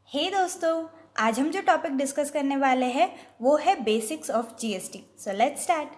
हे दोस्तों, आज हम जो टॉपिक डिस्कस करने वाले हैं वो है basics of GST. So let's start.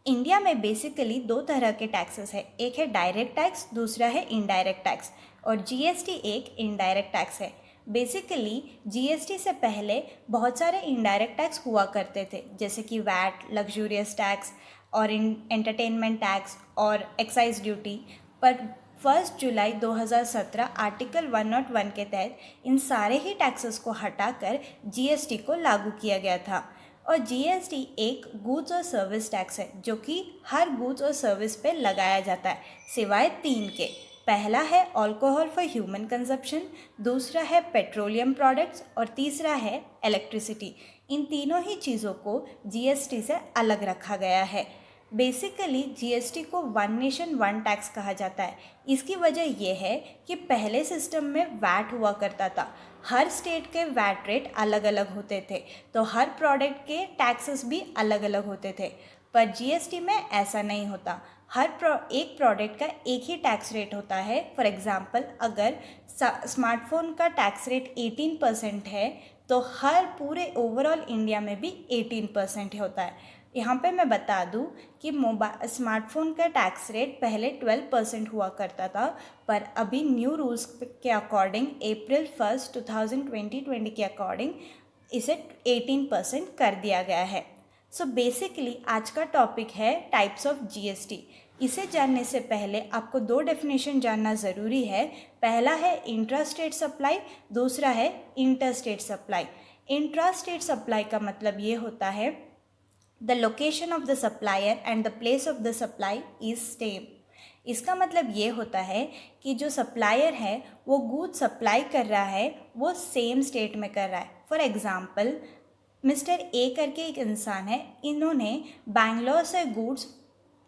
India में बेसिकली दो तरह के टैक्सेस है, एक है डायरेक्ट टैक्स, दूसरा है इनडायरेक्ट टैक्स। और जीएसटी एक इनडायरेक्ट टैक्स है। बेसिकली जीएसटी से पहले बहुत सारे इनडायरेक्ट टैक्स हुआ करते थे, जैसे कि वैट, लग्जूरियस टैक्स और एंटरटेनमेंट टैक्स और एक्साइज ड्यूटी। पर 1 जुलाई 2017 आर्टिकल 101 के तहत इन सारे ही टैक्सेस को हटाकर जीएसटी को लागू किया गया था। और जीएसटी एक गुड्स और सर्विस टैक्स है जो कि हर गुड्स और सर्विस पे लगाया जाता है, सिवाय तीन के। पहला है अल्कोहल फॉर ह्यूमन कंजप्शन, दूसरा है पेट्रोलियम प्रोडक्ट्स और तीसरा है इलेक्ट्रिसिटी। इन तीनों ही चीज़ों को जीएसटी से अलग रखा गया है। बेसिकली जीएसटी को वन नेशन वन टैक्स कहा जाता है। इसकी वजह यह है कि पहले सिस्टम में वैट हुआ करता था। हर स्टेट के वैट रेट अलग अलग होते थे, तो हर प्रोडक्ट के टैक्सेस भी अलग अलग होते थे। पर जीएसटी में ऐसा नहीं होता। एक प्रोडक्ट का एक ही टैक्स रेट होता है। फॉर एग्जांपल, अगर स्मार्टफोन का टैक्स रेट 18% है तो हर पूरे ओवरऑल इंडिया में भी 18% होता है। यहाँ पे मैं बता दूँ कि स्मार्टफोन का टैक्स रेट पहले 12% हुआ करता था, पर अभी न्यू रूल्स के अकॉर्डिंग अप्रैल 1 2020 के अकॉर्डिंग इसे 18% कर दिया गया है। सो बेसिकली आज का टॉपिक है टाइप्स ऑफ जीएसटी। इसे जानने से पहले आपको दो डेफिनेशन जानना ज़रूरी है। पहला है इंट्रा स्टेट सप्लाई, दूसरा है inter state supply. Intra state supply का मतलब ये होता है The location of the supplier and the place of the supply is same। इसका मतलब ये होता है कि जो सप्लायर है वो गुड्स सप्लाई कर रहा है वो सेम स्टेट में कर रहा है। फॉर एग्ज़ाम्पल, मिस्टर ए करके एक इंसान है, इन्होंने बैंगलोर से गुड्स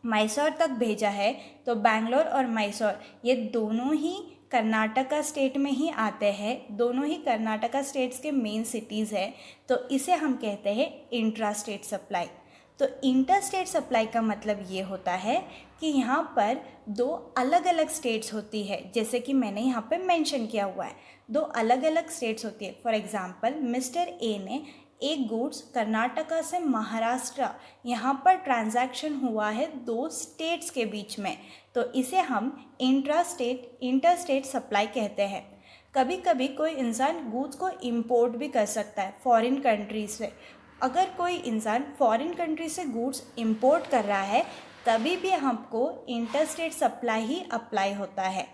मैसूर तक भेजा है, तो बैंगलोर और मैसूर ये दोनों ही कर्नाटका स्टेट में ही आते हैं, दोनों ही कर्नाटका स्टेट्स के मेन सिटीज़ है, तो इसे हम कहते हैं इंट्रा स्टेट सप्लाई। तो इंटर स्टेट सप्लाई का मतलब ये होता है कि यहाँ पर दो अलग अलग स्टेट्स होती है, जैसे कि मैंने यहाँ पे मेंशन किया हुआ है, दो अलग अलग स्टेट्स होती है। फॉर एग्जांपल, मिस्टर ए ने एक गुड्स कर्नाटका से महाराष्ट्र यहाँ पर ट्रांजैक्शन हुआ है दो स्टेट्स के बीच में, तो इसे हम इंटर स्टेट सप्लाई कहते हैं। कभी कभी कोई इंसान गुड्स को इंपोर्ट भी कर सकता है फॉरेन कंट्री से। अगर कोई इंसान फॉरेन कंट्री से गुड्स इंपोर्ट कर रहा है तभी भी हमको इंटर स्टेट सप्लाई ही अप्लाई होता है।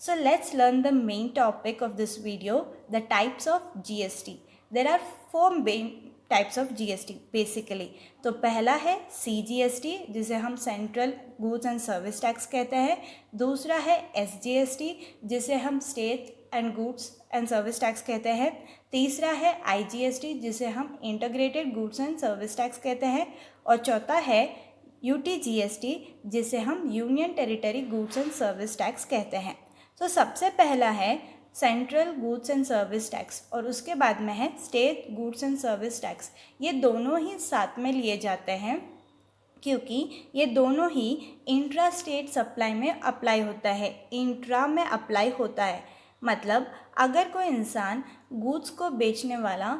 So let's learn the main topic of this video, the types of GST. There are four main types of GST basically. तो पहला है CGST जिसे हम central goods and service tax कहते हैं, दूसरा है SGST जिसे हम state and goods and service tax कहते हैं, तीसरा है IGST जिसे हम integrated goods and service tax कहते हैं, और चौथा है UTGST जिसे हम union territory goods and service tax कहते हैं। तो सबसे पहला है central goods and service tax और उसके बाद में है state goods and service tax. ये दोनों ही साथ में लिए जाते हैं क्योंकि ये दोनों ही इंट्रा स्टेट सप्लाई में अप्लाई होता है, इंट्रा में अप्लाई होता है। मतलब अगर कोई इंसान गुड्स को बेचने वाला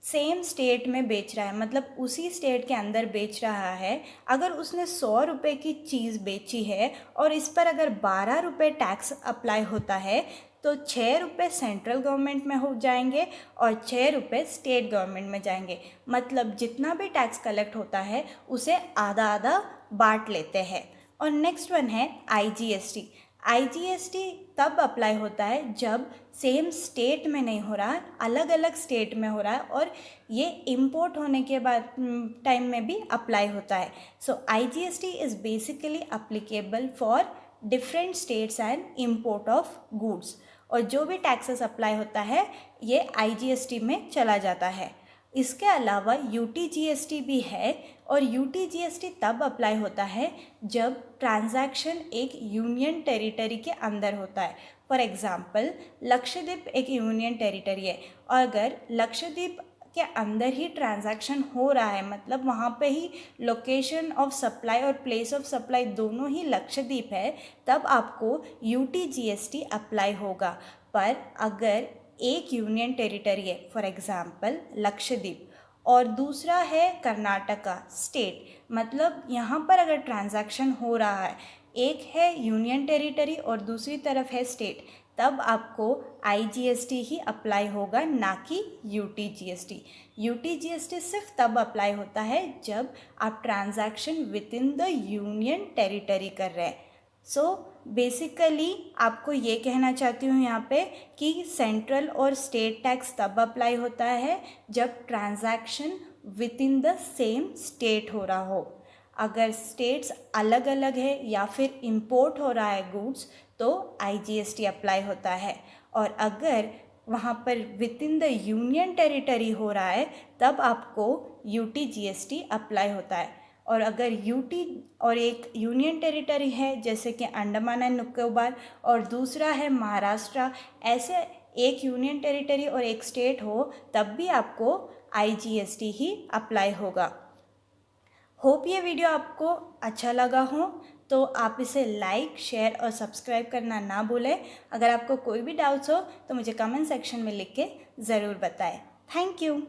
सेम स्टेट में बेच रहा है, मतलब उसी स्टेट के अंदर बेच रहा है, अगर उसने 100 रुपये की चीज़ बेची है और इस पर अगर 12 रुपये टैक्स अप्लाई होता है तो 6 रुपये सेंट्रल गवर्नमेंट में हो जाएंगे और 6 रुपये स्टेट गवर्नमेंट में जाएंगे। मतलब जितना भी टैक्स कलेक्ट होता है उसे आधा आधा बांट लेते हैं। और नेक्स्ट वन है IGST। IGST तब अप्लाई होता है जब सेम स्टेट में नहीं हो रहा है, अलग अलग स्टेट में हो रहा है और ये इंपोर्ट होने के बाद टाइम में भी अप्लाई होता है। सो IGST is basically applicable for different states and import of goods, और जो भी टैक्सेस अप्लाई होता है ये IGST में चला जाता है। इसके अलावा UTGST भी है, और UTGST तब अप्लाई होता है जब ट्रांजैक्शन एक यूनियन टेरिटरी के अंदर होता है। फॉर एग्ज़ाम्पल, लक्षद्वीप एक यूनियन टेरिटरी है और अगर लक्षद्वीप के अंदर ही ट्रांजैक्शन हो रहा है, मतलब वहाँ पे ही लोकेशन ऑफ सप्लाई और प्लेस ऑफ सप्लाई दोनों ही लक्षद्वीप है, तब आपको UTGST अप्लाई होगा। पर अगर एक यूनियन टेरिटरी है, फॉर एग्जांपल लक्षद्वीप, और दूसरा है कर्नाटका स्टेट, मतलब यहाँ पर अगर ट्रांजैक्शन हो रहा है, एक है यूनियन टेरिटरी और दूसरी तरफ है स्टेट, तब आपको IGST ही अप्लाई होगा, ना कि UTGST। UTGST सिर्फ तब अप्लाई होता है जब आप transaction with in the union territory कर रहे हैं। सो बेसिकली आपको ये कहना चाहती हूँ यहाँ पे कि सेंट्रल और स्टेट टैक्स तब अप्लाई होता है जब transaction with in the same state हो रहा हो। अगर स्टेट्स अलग अलग है या फिर इंपोर्ट हो रहा है गुड्स, तो IGST अप्लाई होता है, और अगर वहाँ पर with in the union territory हो रहा है तब आपको UTGST अप्लाई होता है। और अगर और एक यूनियन टेरिटरी है जैसे कि अंडमान एंड निकोबार और दूसरा है महाराष्ट्र, ऐसे एक यूनियन टेरिटरी और एक स्टेट हो तब भी आपको IGST ही अप्लाई होगा। होप ये वीडियो आपको अच्छा लगा हो, तो आप इसे लाइक, शेयर और सब्सक्राइब करना ना भूलें। अगर आपको कोई भी डाउट्स हो तो मुझे कमेंट सेक्शन में लिख के ज़रूर बताएं। Thank you.